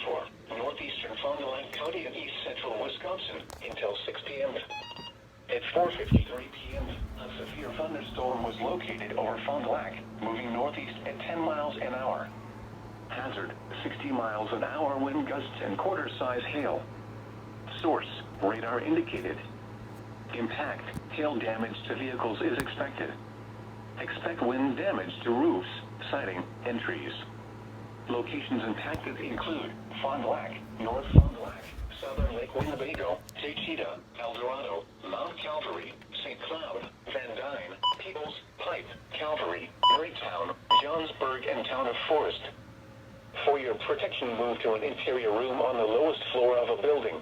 for northeastern Fond du Lac County and east central Wisconsin until 6 p.m. At 4:53 p.m., a severe thunderstorm was located over Fond du Lac, moving northeast at 10 miles an hour. Hazard, 60 miles an hour wind gusts and quarter-size hail. Source, radar indicated. Impact, hail damage to vehicles is expected. Expect wind damage to roofs, siding, and trees. Locations impacted include Fond du Lac, North Fond du Lac, Southern Lake Winnebago, Taycheedah, Eldorado, Mount Calvary, St. Cloud, Van Dyne, Peoples, Pipe, Calvary, Marytown, Johnsburg, and Town of Forest. For your protection, move to an interior room on the lowest floor of a building.